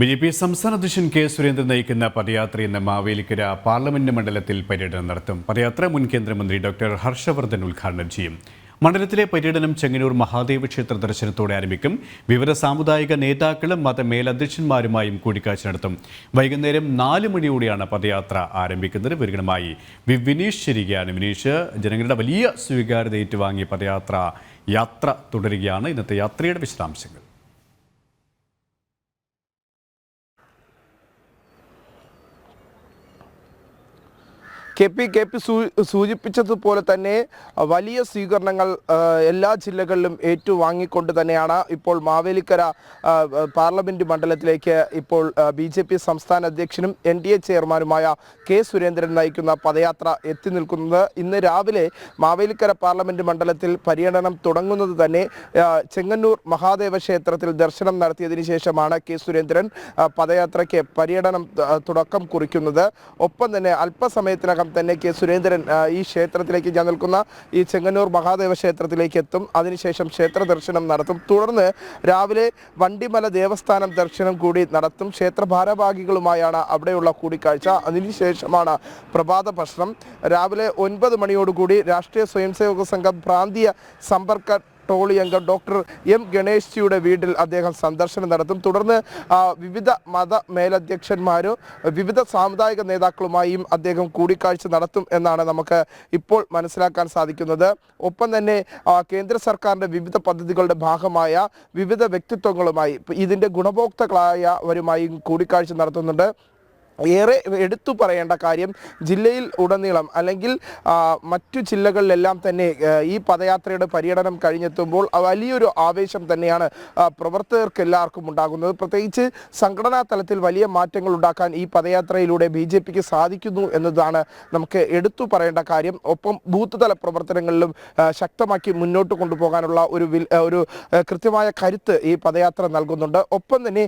BJP. സംസ്ഥാന അധ്യക്ഷൻ K. Surendran നയിക്കുന്ന പദയാത്ര ഇന്ന് മാവേലിക്കര പാർലമെന്റ് മണ്ഡലത്തിൽ പര്യടനം നടത്തും. പദയാത്ര മുൻ കേന്ദ്രമന്ത്രി ഡോക്ടർ ഹർഷവർദ്ധൻ ഉദ്ഘാടനം ചെയ്യും. മണ്ഡലത്തിലെ പര്യടനം ചെങ്ങന്നൂർ മഹാദേവ ക്ഷേത്ര ദർശനത്തോടെ ആരംഭിക്കും. വിവിധ സാമുദായിക നേതാക്കളും മതമേലധ്യക്ഷന്മാരുമായും കൂടിക്കാഴ്ച നടത്തും. വൈകുന്നേരം 4 മണിയോടെയാണ് പദയാത്ര ആരംഭിക്കുന്നത്. വിവരങ്ങളുമായി വിനീഷ് ശരികയാണ്. വിനീഷ്, ജനങ്ങളുടെ വലിയ സ്വീകാര്യത ഏറ്റുവാങ്ങിയ യാത്ര തുടരുകയാണ്. ഇന്നത്തെ യാത്രയുടെ വിശദാംശങ്ങൾ. കെ പി സൂചിപ്പിച്ചതുപോലെ തന്നെ വലിയ സ്വീകരണങ്ങൾ എല്ലാ ജില്ലകളിലും ഏറ്റുവാങ്ങിക്കൊണ്ട് തന്നെയാണ് ഇപ്പോൾ മാവേലിക്കര പാർലമെന്റ് മണ്ഡലത്തിലേക്ക് ഇപ്പോൾ ബി.ജെ.പി. സംസ്ഥാന അധ്യക്ഷനും NDA ചെയർമാനുമായ കെ. സുരേന്ദ്രൻ നയിക്കുന്ന പദയാത്ര എത്തി നിൽക്കുന്നത്. ഇന്ന് രാവിലെ മാവേലിക്കര പാർലമെന്റ് മണ്ഡലത്തിൽ പര്യടനം തുടങ്ങുന്നത് തന്നെ ചെങ്ങന്നൂർ മഹാദേവ ക്ഷേത്രത്തിൽ ദർശനം നടത്തിയതിനു ശേഷമാണ് കെ. സുരേന്ദ്രൻ പദയാത്രയ്ക്ക് പര്യടനം തുടക്കം കുറിക്കുന്നത്. ഒപ്പം തന്നെ അല്പസമയത്തിനകം തന്നെ കെ. സുരേന്ദ്രൻ ഈ ക്ഷേത്രത്തിലേക്ക് ഞാൻ നിൽക്കുന്ന ഈ ചെങ്ങന്നൂർ മഹാദേവ ക്ഷേത്രത്തിലേക്ക് എത്തും. അതിനുശേഷം ക്ഷേത്ര ദർശനം നടത്തും. തുടർന്ന് രാവിലെ വണ്ടിമല ദേവസ്ഥാനം ദർശനം കൂടി നടത്തും. ക്ഷേത്ര ഭാരവാഹികളുമായാണ് അവിടെയുള്ള കൂടിക്കാഴ്ച. അതിനുശേഷമാണ് പ്രഭാത ഭക്ഷണം. രാവിലെ 9 മണിയോടുകൂടി രാഷ്ട്രീയ സ്വയംസേവക സംഘം പ്രാന്തീയ സമ്പർക്ക ടോളി അംഗം ഡോക്ടർ M. ഗണേഷ് ജിയുടെ വീട്ടിൽ അദ്ദേഹം സന്ദർശനം നടത്തും. തുടർന്ന് വിവിധ മത മേലധ്യക്ഷന്മാരും വിവിധ സാമുദായിക നേതാക്കളുമായും അദ്ദേഹം കൂടിക്കാഴ്ച നടത്തും എന്നാണ് നമുക്ക് ഇപ്പോൾ മനസ്സിലാക്കാൻ സാധിക്കുന്നത്. ഒപ്പം തന്നെ കേന്ദ്ര സർക്കാരിൻ്റെ വിവിധ പദ്ധതികളുടെ ഭാഗമായ വിവിധ വ്യക്തിത്വങ്ങളുമായി ഇതിൻ്റെ ഗുണഭോക്താക്കളായവരുമായും കൂടിക്കാഴ്ച നടത്തുന്നുണ്ട്. ഏറെ എടുത്തു പറയേണ്ട കാര്യം, ജില്ലയിൽ ഉടനീളം അല്ലെങ്കിൽ മറ്റു ജില്ലകളിലെല്ലാം തന്നെ ഈ പദയാത്രയുടെ പര്യടനം കഴിഞ്ഞെത്തുമ്പോൾ വലിയൊരു ആവേശം തന്നെയാണ് പ്രവർത്തകർക്ക് എല്ലാവർക്കും ഉണ്ടാകുന്നത്. പ്രത്യേകിച്ച് സംഘടനാ തലത്തിൽ വലിയ മാറ്റങ്ങൾ ഉണ്ടാക്കാൻ ഈ പദയാത്രയിലൂടെ ബി.ജെ.പിക്ക് സാധിക്കുന്നു എന്നതാണ് നമുക്ക് എടുത്തു പറയേണ്ട കാര്യം. ഒപ്പം ബൂത്ത് തല പ്രവർത്തനങ്ങളിലും ശക്തമാക്കി മുന്നോട്ട് കൊണ്ടുപോകാനുള്ള ഒരു കൃത്യമായ കരുത്ത് ഈ പദയാത്ര നൽകുന്നുണ്ട്. ഒപ്പം തന്നെ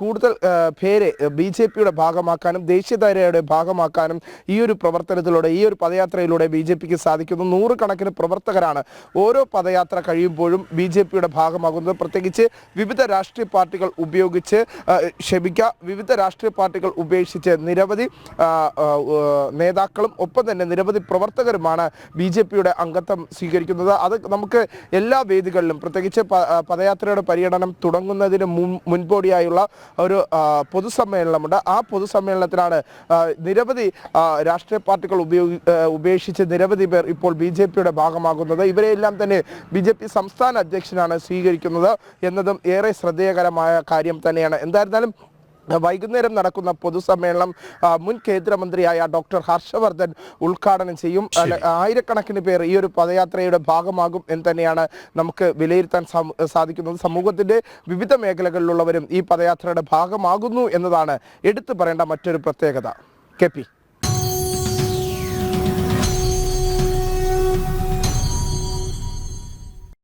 കൂടുതൽ പേരെ ബി.ജെ.പിയുടെ ഭാഗമാക്കാൻ ദേശീയതയുടെ ഭാഗമാക്കാനും ഈ ഒരു പ്രവർത്തനത്തിലൂടെ ഈ ഒരു പദയാത്രയിലൂടെ ബി.ജെ.പിക്ക് സാധിക്കുന്നു. 100 കണക്കിന് പ്രവർത്തകരാണ് ഓരോ പദയാത്ര കഴിയുമ്പോഴും ബി.ജെ.പിയുടെ ഭാഗമാകുന്നത്. പ്രത്യേകിച്ച് വിവിധ രാഷ്ട്രീയ പാർട്ടികൾ വിവിധ രാഷ്ട്രീയ പാർട്ടികൾ ഉപേക്ഷിച്ച് നിരവധി നേതാക്കളും ഒപ്പം തന്നെ നിരവധി പ്രവർത്തകരുമാണ് ബി.ജെ.പിയുടെ അംഗത്വം സ്വീകരിക്കുന്നത്. അത് നമുക്ക് എല്ലാ വേദികളിലും, പ്രത്യേകിച്ച് പദയാത്രയുടെ പര്യടനം തുടങ്ങുന്നതിന് മുൻപോടിയായുള്ള ഒരു പൊതുസമ്മേളനമുണ്ട്. ആ പൊതുസമ്മേളനത്തിലാണ് നിരവധി രാഷ്ട്രീയ പാർട്ടികൾ ഉപേക്ഷിച്ച് നിരവധി പേർ ഇപ്പോൾ ബി.ജെ.പിയുടെ ഭാഗമാകുന്നത്. ഇവരെയെല്ലാം തന്നെ ബി.ജെ.പി. സംസ്ഥാന അധ്യക്ഷനാണ് സ്വീകരിക്കുന്നത് എന്നതും ഏറെ ശ്രദ്ധേയകരമായ കാര്യം തന്നെയാണ്. എന്തായിരുന്നാലും വൈകുന്നേരം നടക്കുന്ന പൊതുസമ്മേളനം മുൻ കേന്ദ്രമന്ത്രിയായ ഡോക്ടർ ഹർഷവർദ്ധൻ ഉദ്ഘാടനം ചെയ്യും. ആയിരക്കണക്കിന് പേർ ഈ ഒരു പദയാത്രയുടെ ഭാഗമാകും എന്ന് തന്നെയാണ് നമുക്ക് വിലയിരുത്താൻ സാധിക്കുന്നത്. സമൂഹത്തിൻ്റെ വിവിധ മേഖലകളിലുള്ളവരും ഈ പദയാത്രയുടെ ഭാഗമാകുന്നു എന്നതാണ് എടുത്തു പറയേണ്ട മറ്റൊരു പ്രത്യേകത. കെ.